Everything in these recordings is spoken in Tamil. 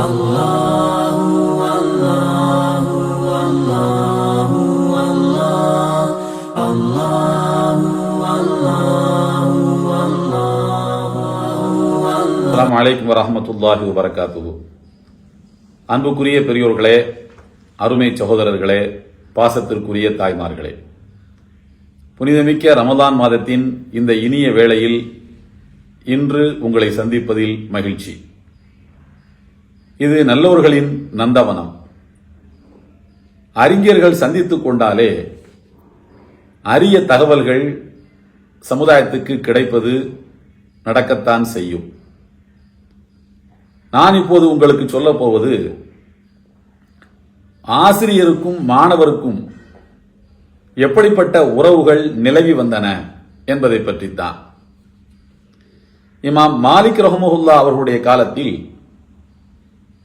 அஸ்ஸலாமு அலைக்கும் வரஹ்மத்துல்லாஹி வபரகாத்துஹு. அன்புக்குரிய பெரியோர்களே, அருமை சகோதரர்களே, பாசத்திற்குரிய தாய்மார்களே, புனிதமிக்க ரமலான் மாதத்தின் இந்த இனிய வேளையில் இன்று உங்களை சந்திப்பதில் மகிழ்ச்சி. இது நல்லவர்களின் நந்தவனம். அறிஞர்கள் சந்தித்துக் கொண்டாலே அரிய தகவல்கள் சமுதாயத்துக்கு கிடைப்பது நடக்கத்தான் செய்யும். நான் இப்போது உங்களுக்கு சொல்ல போவது ஆசிரியருக்கும் மாணவருக்கும் எப்படிப்பட்ட உறவுகள் நிலவி வந்தன என்பதை பற்றித்தான். இமாம் மாலிக் ரஹ்மத்துல்லாஹி அவர்களுடைய காலத்தில்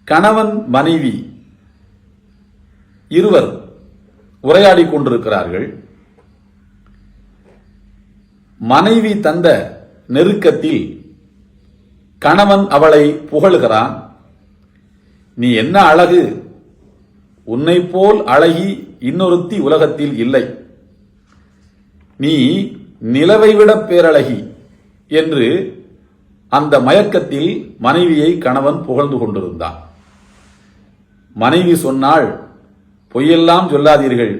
கணவன் மனைவி இருவர் உரையாடி கொண்டிருக்கிறார்கள். மனைவி தந்த நெருக்கத்தில் கணவன் அவளை புகழுகிறான். நீ என்ன அழகு, உன்னை போல் அழகி இன்னொருத்தி உலகத்தில் இல்லை, நீ நிலவை விட பேரழகி என்று அந்த மயக்கத்தில் மனைவியை கணவன் புகழ்ந்து கொண்டிருந்தான். மனைவி சொன்னாள், பொய்யெல்லாம் சொல்லாதீர்கள்,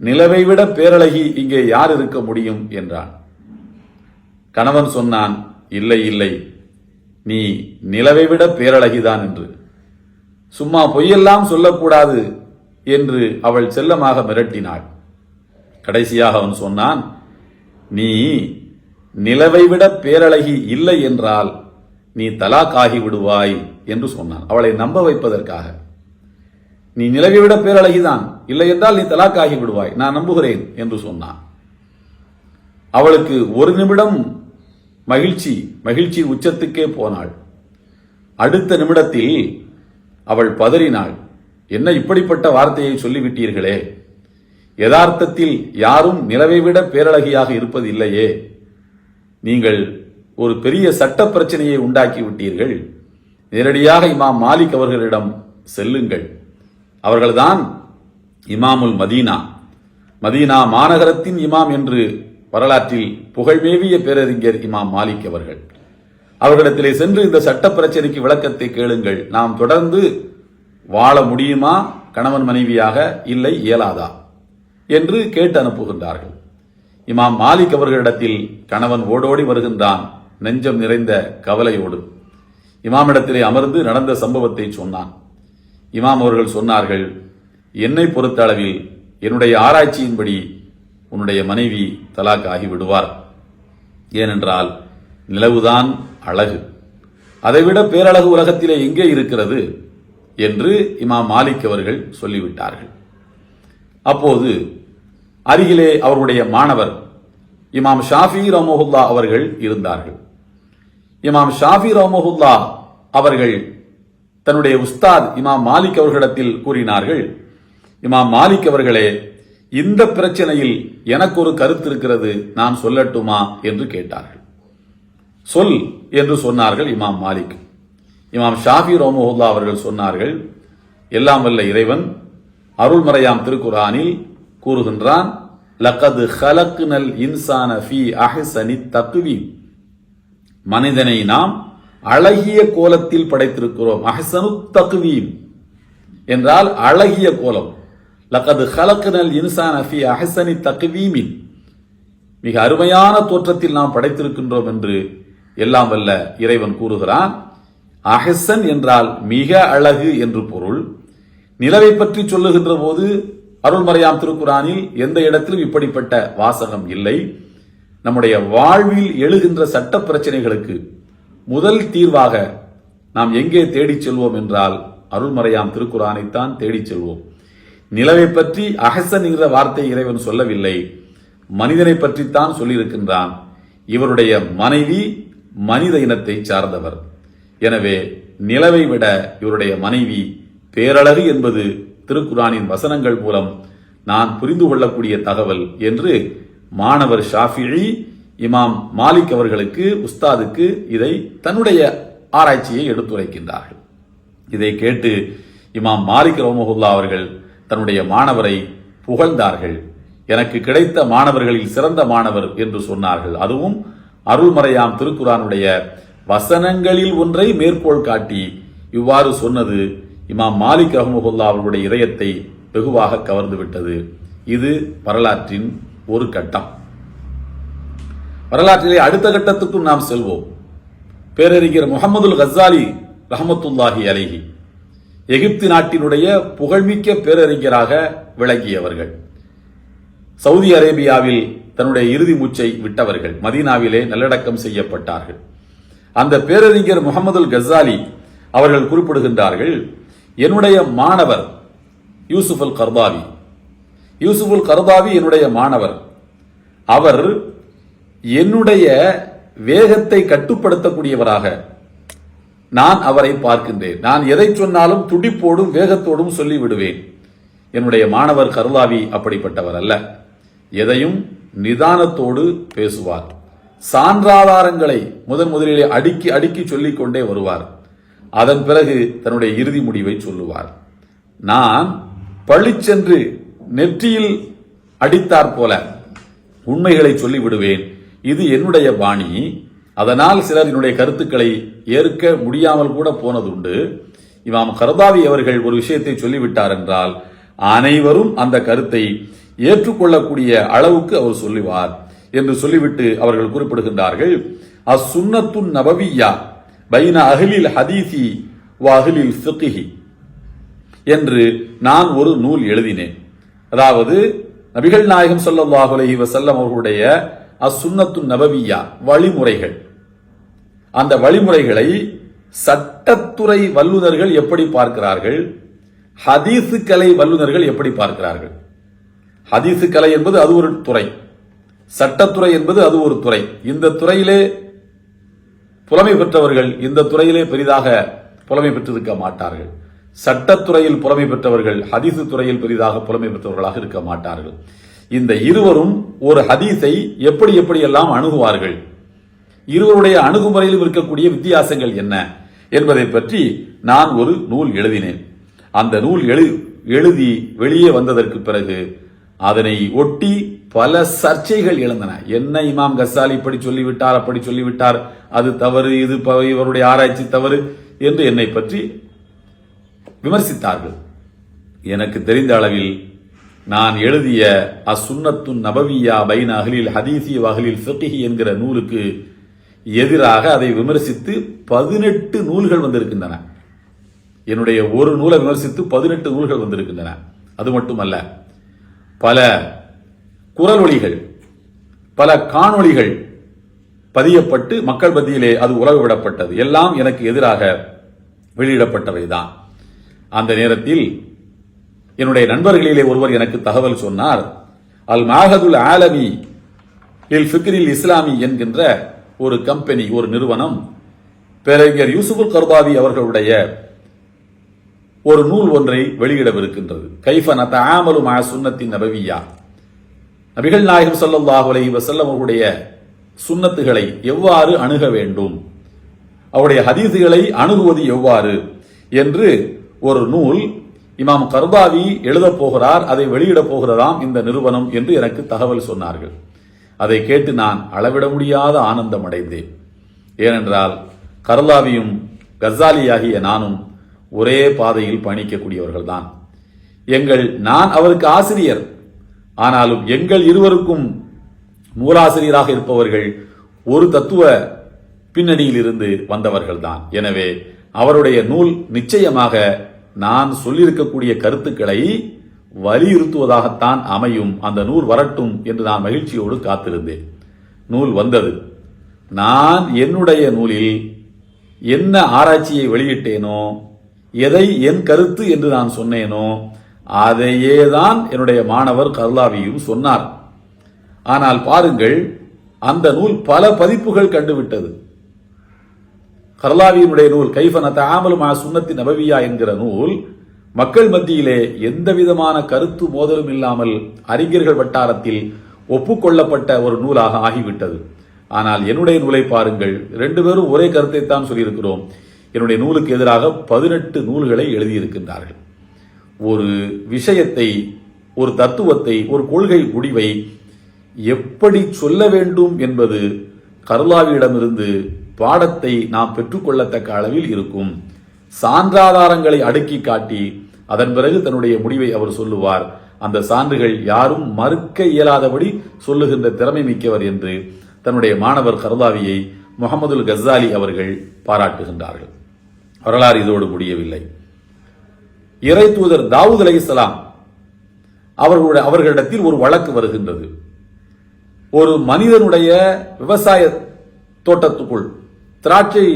நிலவை விட பேரழகி இங்கே யார் இருக்க முடியும் என்றான். கணவன் சொன்னான், இல்லை இல்லை, நீ நிலவை விட பேரழகிதான் என்று. சும்மா பொய்யெல்லாம் சொல்லக்கூடாது என்று அவள் செல்லமாக மிரட்டினாள். கடைசியாக அவன் சொன்னான், நீ நிலவை விட பேரழகி இல்லை என்றால் நீ தலாக் ஆகி விடுவாய் என்று சொன்னான். அவளை நம்ப வைப்பதற்காக, நீ நிலவை விட பேரழகிதான், இல்லை என்றால் நீ தலாக் ஆகி விடுவாய், நான் நம்புகிறேன் என்று சொன்னான். அவளுக்கு ஒரு நிமிடம் மகிழ்ச்சி உச்சத்துக்கே போனாள். அடுத்த நிமிடத்தில் அவள் பதறினாள். என்ன இப்படிப்பட்ட வார்த்தையை சொல்லிவிட்டீர்களே, யதார்த்தத்தில் யாரும் நிலவை விட பேரழகியாக இருப்பது இல்லையே, நீங்கள் ஒரு பெரிய சட்ட பிரச்சனையை உண்டாக்கி விட்டீர்கள். நேரடியாக இமாம் மாலிக் அவர்களிடம் செல்லுங்கள். அவர்கள்தான் இமாமுல் மதீனா மாநகரத்தின் இமாம் என்று வரலாற்றில் புகழ்மேவிய பேரறிஞர் இமாம் மாலிக் அவர்கள். அவர்களிடத்திலே சென்று இந்த சட்ட பிரச்சனைக்கு விளக்கத்தை கேளுங்கள், நாம் தொடர்ந்து வாழ முடியுமா கணவன் மனைவியாக, இல்லை இயலாதா என்று கேட்டு அனுப்புகின்றார்கள். இமாம் மாலிக் அவர்களிடத்தில் கணவன் ஓடோடி வருகின்றான், நெஞ்சம் நிறைந்த கவலையோடு. இமாமிடத்திலே அமர்ந்து நடந்த சம்பவத்தை சொன்னான். இமாம் அவர்கள் சொன்னார்கள், என்னை பொறுத்த அளவில் என்னுடைய ஆராய்ச்சியின்படி உன்னுடைய மனைவி தலாக் ஆகி விடுவார். ஏனென்றால் நிலவுதான் அழகு, அதைவிட பேரழகு உலகத்திலே எங்கே இருக்கிறது என்று இமாம் மாலிக் அவர்கள் சொல்லிவிட்டார்கள். அப்போது அருகிலே அவருடைய மாணவர் இமாம் ஷாஃபி ரஹ்மத்துல்லாஹி அவர்கள் இருந்தார்கள். இமாம் ஷாஃபி ரஹ்மத்துல்லாஹி அவர்கள் தன்னுடைய உஸ்தாத் இமாம் மாலிக் அவர்களிடத்தில் கூறினார்கள், இமாம் மாலிக் அவர்களே, இந்த பிரச்சனையில் எனக்கு ஒரு கருத்து இருக்கிறது, நான் சொல்லட்டுமா என்று கேட்டார்கள். சொல் என்று சொன்னார்கள் இமாம் மாலிக். இமாம் ஷாஃபி ரஹ்மத்துல்லாஹி அவர்கள் சொன்னார்கள், எல்லாம் வல்ல இறைவன் அருள்மறையாம் திருக்குர்ஆனில் கூறுகின்றான், லகத் ஹலக்னல் இன்சான ஃபீ அஹ்ஸனி தக்வீம், மனிதனை நாம் அழகிய கோலத்தில் படைத்திருக்கிறோம். அஹ்ஸனு தக்வீம் என்றால் அழகிய கோலம். லகத் ஹலக்னல் இன்சான ஃபீ அஹ்ஸனி தக்வீமின், மிக அருமையான தோற்றத்தில் நாம் படைத்திருக்கின்றோம் என்று எல்லாம் வல்ல இறைவன் கூறுகிறான். அஹ்ஸன் என்றால் மிக அழகு என்று பொருள். நிலவை பற்றி சொல்லுகின்ற போது அருள்மறையாம் திருக்குர்ஆனில் எந்த இடத்திலும் இப்படிப்பட்ட வாசகம் இல்லை. நம்முடைய வாழ்வில் எழுகின்ற சட்ட பிரச்சனைகளுக்கு முதல் தீர்வாக நாம் எங்கே தேடிச் செல்வோம் என்றால் அருள்மறையாம் திருக்குர்ஆனைத்தான் தேடிச் செல்வோம். நிலவை பற்றி அஹ்ஸன் என்ற வார்த்தை இறைவன் சொல்லவில்லை, மனிதனை பற்றித்தான் சொல்லியிருக்கின்றான். இவருடைய மனைவி மனித இனத்தை சார்ந்தவர். எனவே நிலவை விட இவருடைய மனைவி பேரழகு என்பது திருக்குர்ஆனின் வசனங்கள் மூலம் நான் புரிந்து கொள்ளக்கூடிய தகவல் என்று மாணவர் ஷாஃபிஈ இமாம் மாலிக் அவர்களுக்கு, உஸ்தாதுக்கு இதை தன்னுடைய ஆராய்ச்சியை எடுத்துரைக்கின்றார்கள். இதை கேட்டு இமாம் மாலிக் ரஹ்மத்துல்லாஹி அவர்கள் தன்னுடைய மாணவரை புகழ்ந்தார்கள். எனக்கு கிடைத்த மாணவர்களில் சிறந்த மாணவர் என்று சொன்னார்கள். அதுவும் அருள்மறையாம் திருக்குர்ஆனுடைய வசனங்களில் ஒன்றை மேற்கோள் காட்டி இவ்வாறு சொன்னது இமாம் மாலிக் ரஹ்மத்துல்லாஹி அவர்களுடைய இதயத்தை வெகுவாக கவர்ந்து விட்டது. இது வரலாற்றின் ஒரு கட்டம். வரலாற்றிலே அடுத்த கட்டத்துக்கும் நாம் செல்வோம். பேரறிஞர் முஹம்மதுல் கஸ்ஸாலி ரஹ்மத்துல்லாஹி அலைஹி எகிப்து நாட்டினுடைய புகழ்மிக்க பேரறிஞராக விளங்கியவர்கள். சவுதி அரேபியாவில் தன்னுடைய இறுதி மூச்சை விட்டவர்கள். மதீனாவிலே நல்லடக்கம் செய்யப்பட்டார்கள். அந்த பேரறிஞர் முஹம்மதுல் கஸ்ஸாலி அவர்கள் குறிப்பிடுகின்றார்கள், என்னுடைய மாணவர் யூசுஃபுல் கர்தாவி. யூசுஃபுல் கர்தாவி என்னுடைய மாணவர். அவர் என்னுடைய வேகத்தை கட்டுப்படுத்தக்கூடியவராக நான் அவரை பார்க்கின்றேன். நான் எதை சொன்னாலும் துடிப்போடும் வேகத்தோடும் சொல்லிவிடுவேன். என்னுடைய மாணவர் கர்தாவி அப்படிப்பட்டவர் அல்ல. எதையும் நிதானத்தோடு பேசுவார். சான்றாதாரங்களை முதலிலே அடுக்கி அடுக்கி சொல்லிக் கொண்டே வருவார். அதன் பிறகு தன்னுடைய இறுதி முடிவை சொல்லுவார். நான் பழிச்சென்று நெற்றியில் அடித்தார் போல உண்மைகளை சொல்லிவிடுவேன். இது என்னுடைய பாணி. அதனால் சிலர் என்னுடைய கருத்துக்களை ஏற்க முடியாமல் கூட போனதுண்டு. இமாம் கர்தாவி அவர்கள் ஒரு விஷயத்தை சொல்லிவிட்டார் என்றால் அனைவரும் அந்த கருத்தை ஏற்றுக்கொள்ளக்கூடிய அளவுக்கு அவர் சொல்லுவார் என்று சொல்லிவிட்டு அவர்கள் குறிப்பிடுகின்றார்கள், அசுன்னத்துன் நபவிய்யா பைன அஹ்லில் ஹதீஸி வ அஹ்லில் ஃபிக்ஹி என்று நான் ஒரு நூல் எழுதினேன். அதாவது நபிகள் நாயகம் ஸல்லல்லாஹு அலைஹி வஸல்லம் அவர்களுடைய அசுன்னத்துன் நபவிய்யா வழிமுறைகள், அந்த வழிமுறைகளை சட்டத்துறை வல்லுநர்கள் எப்படி பார்க்கிறார்கள், ஹதீஸு கலை வல்லுநர்கள் எப்படி பார்க்கிறார்கள். ஹதீஸு கலை என்பது அது ஒரு துறை, சட்டத்துறை என்பது அது ஒரு துறை. இந்த துறையிலே புலமை பெற்றவர்கள் இந்த துறையிலே பெரிதாக புலமை பெற்றிருக்க மாட்டார்கள். சட்டத்துறையில் புலமை பெற்றவர்கள் ஹதீஸு துறையில் பெரிதாக புலமை பெற்றவர்களாக இருக்க மாட்டார்கள். இந்த இருவரும் ஒரு ஹதீஸை எப்படி எப்படியெல்லாம் அணுகுவார்கள், இருவருடைய அணுகுமுறையிலும் இருக்கக்கூடிய வித்தியாசங்கள் என்ன என்பதை பற்றி நான் ஒரு நூல் எழுதினேன். அந்த நூல் எழுதி வெளியே வந்ததற்கு பிறகு அதனை ஒட்டி பல சர்ச்சைகள் எழுந்தன. என்ன இமாம் கஸ்ஸாலி இப்படி சொல்லிவிட்டார், அப்படி சொல்லிவிட்டார், அது தவறு, இது இவருடைய ஆராய்ச்சி தவறு என்று என்னை பற்றி விமர்சித்தார்கள். எனக்கு தெரிந்த அளவில் நான் எழுதிய அசுன்னத்துன் நபவிய்யா பைன அஹ்லில் ஹதீஸி வ அஹ்லில் ஃபிக்ஹி என்கிற நூலுக்கு எதிராக அதை விமர்சித்து 18 நூல்கள் வந்திருக்கின்றன. என்னுடைய ஒரு நூலை விமர்சித்து 18 நூல்கள் வந்திருக்கின்றன. அது மட்டுமல்ல, பல குரலொலிகள், பல காணொளிகள் பதியப்பட்டு மக்கள் மத்தியிலே அது உலக விடப்பட்டது. எல்லாம் எனக்கு எதிராக வெளியிடப்பட்டவைதான். அந்த நேரத்தில் என்னுடைய நண்பர்களிலே ஒருவர் எனக்கு தகவல் சொன்னார். அல் மாஹதுல் ஆலமி லில் ஃபிக்ரில் இஸ்லாமி என்கின்ற ஒரு கம்பெனி, ஒரு நிறுவனம் பேரறிஞர் யூசுஃபுல் கர்தாவி அவர்களுடைய ஒரு நூல் ஒன்றை வெளியிடவிருக்கின்றது. கைஃப நதஆமலு மஅ சுன்னத்தின் நபவிய்யா, நபிகள் நாயகம் ஸல்லல்லாஹு அலைஹி வஸல்லம் அவர்களுடைய சுன்னத்துகளை எவ்வாறு அணுக வேண்டும், அவருடைய ஹதீஸுகளை அணுகுவது எவ்வாறு என்று ஒரு நூல் இமாம் கர்தாவி எழுதப் போகிறார், அதை வெளியிடப் போகிறதாம் இந்த நிறுவனம் என்று எனக்கு தகவல் சொன்னார்கள். அதை கேட்டு நான் அளவிட முடியாத ஆனந்தம் அடைந்தேன். ஏனென்றால் கர்தாவியும் கஸ்ஸாலியாகிய நானும் ஒரே பாதையில் பயணிக்கக்கூடியவர்கள் தான். நான் அவருக்கு ஆசிரியர், ஆனாலும் எங்கள் இருவருக்கும் மூலாசிரியராக இருப்பவர்கள் ஒரு தத்துவ பின்னணியில் இருந்து வந்தவர்கள் தான். எனவே அவருடைய நூல் நிச்சயமாக நான் சொல்லியிருக்கக்கூடிய கருத்துக்களை வலியுறுத்துவதாகத்தான் அமையும். அந்த நூல் வரட்டும் என்று நான் மகிழ்ச்சியோடு காத்திருந்தேன். நூல் வந்தது. நான் என்னுடைய நூலில் என்ன ஆராய்ச்சியை வெளியிட்டேனோ, எதை என் கருத்து என்று நான் சொன்னேனோ, அதையே தான் என்னுடைய மாணவர் கர்தாவியும் சொன்னார். ஆனால் பாருங்கள், அந்த நூல் பல பதிப்புகள் கண்டுவிட்டது. கர்தாவியினுடைய நூல் கைஃப நதஆமலு மஅ சுன்னத்தி நபவிய்யா என்கிற நூல் மக்கள் மத்தியிலே எந்த விதமான கருத்து மோதலும் இல்லாமல் அறிஞர்கள் வட்டாரத்தில் ஒப்புக்கொள்ளப்பட்ட ஒரு நூலாக ஆகிவிட்டது. ஆனால் என்னுடைய நூலை பாருங்கள், 2 பேரும் ஒரே கருத்தை தான் சொல்லியிருக்கிறோம். என்னுடைய நூலுக்கு எதிராக 18 நூல்களை எழுதியிருக்கின்றார்கள். ஒரு விஷயத்தை, ஒரு தத்துவத்தை, ஒரு கொள்கை முடிவை எப்படி சொல்ல வேண்டும் என்பது கர்லாவியிடமிருந்து பாடத்தை நாம் பெற்றுக்கொள்ளத்தக்க அளவில் இருக்கும். சான்றாதாரங்களை அடுக்கி காட்டி அதன் பிறகு தன்னுடைய முடிவை அவர் சொல்லுவார். அந்த சான்றுகள் யாரும் மறுக்க இயலாதபடி சொல்லுகின்ற திறமை மிக்கவர் என்று தன்னுடைய மாணவர் கர்லாவியை முஹம்மதுல் கஸ்ஸாலி அவர்கள் பாராட்டுகின்றார்கள். வரலாறு இதோடு முடியவில்லை. இறை தூதர் தாவூத் அலைஹிஸ்ஸலாம் அவர்களிடத்தில் ஒரு வழக்கு வருகின்றது. ஒரு மனிதனுடைய விவசாய தோட்டத்துக்குள், திராட்சை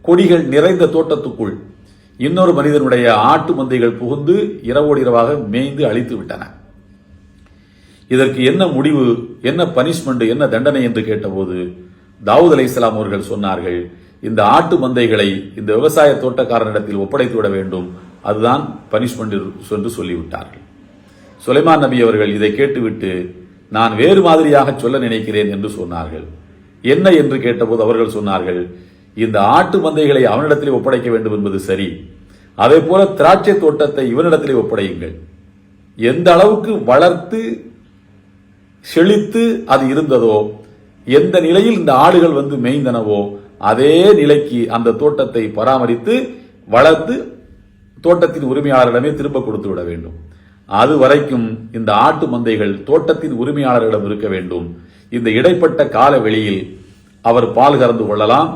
கொடிகள் நிறைந்த தோட்டத்துக்குள் இன்னொரு மனிதனுடைய ஆட்டு மந்தைகள் புகுந்து இரவோடு இரவாக மேய்ந்து அழித்து விட்டன. இதற்கு என்ன முடிவு, என்ன பனிஷ்மெண்ட், என்ன தண்டனை என்று கேட்டபோது தாவூத் அலைஹிஸ்ஸலாம் அவர்கள் சொன்னார்கள், இந்த ஆட்டு மந்தைகளை இந்த விவசாய தோட்டக்காரனிடத்தில் ஒப்படைத்து விட வேண்டும், அதுதான் பனிஷ்மெண்ட் என்று சொல்லிவிட்டார்கள். சுலைமான் நபி அவர்கள் இதை கேட்டுவிட்டு நான் வேறு மாதிரியாக சொல்ல நினைக்கிறேன் என்று சொன்னார்கள். என்ன என்று கேட்டபோது அவர்கள் சொன்னார்கள், இந்த ஆட்டு மந்தைகளை அவனிடத்திலே ஒப்படைக்க வேண்டும் என்பது சரி, அதே போல திராட்சை தோட்டத்தை இவனிடத்திலே ஒப்படையுங்கள். எந்த அளவுக்கு வளர்த்து செழித்து அது இருந்ததோ, எந்த நிலையில் இந்த ஆடுகள் வந்து மேய்ந்தனவோ அதே நிலைக்கு அந்த தோட்டத்தை பராமரித்து வளர்த்து தோட்டத்தின் உரிமையாளரிடமே திரும்ப கொடுத்து விட வேண்டும். அது வரைக்கும் இந்த ஆட்டு மந்தைகள் தோட்டத்தின் உரிமையாளரிடம் இருக்க வேண்டும். இந்த இடைப்பட்ட கால வெளியில் அவர் பால் கறந்து கொள்ளலாம்.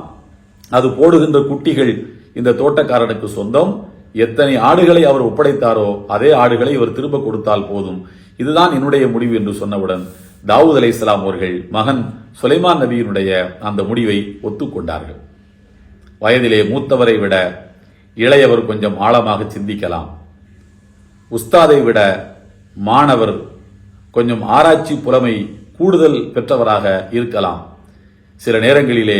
அது போடுகின்ற குட்டிகள் இந்த தோட்டக்காரனுக்கு சொந்தம். எத்தனை ஆடுகளை அவர் ஒப்படைத்தாரோ அதே ஆடுகளை இவர் திரும்ப கொடுத்தால் போதும். இதுதான் என்னுடைய முடிவு என்று சொன்னவுடன் தாவூத் அலைஹிஸ்ஸலாம் அவர்கள் மகன் சுலைமான் நபியினுடைய அந்த முடிவை ஒத்துக்கொண்டார்கள். வயதிலே மூத்தவரை விட இளையவர் கொஞ்சம் ஆழமாக சிந்திக்கலாம். உஸ்தாதை விட மாணவர் கொஞ்சம் ஆராய்ச்சி புலமை கூடுதல் பெற்றவராக இருக்கலாம். சில நேரங்களிலே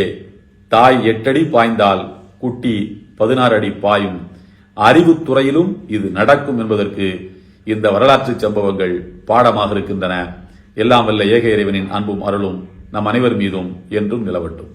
தாய் 8 அடி பாய்ந்தால் குட்டி 16 அடி பாயும். அறிவுத்துறையிலும் இது நடக்கும் என்பதற்கு இந்த வரலாற்று சம்பவங்கள் பாடமாக இருக்கின்றன. எல்லாம் வல்ல ஏக இறைவனின் அன்பும் அருளும் நம் அனைவர் மீதும் என்றும் நிலவட்டும்.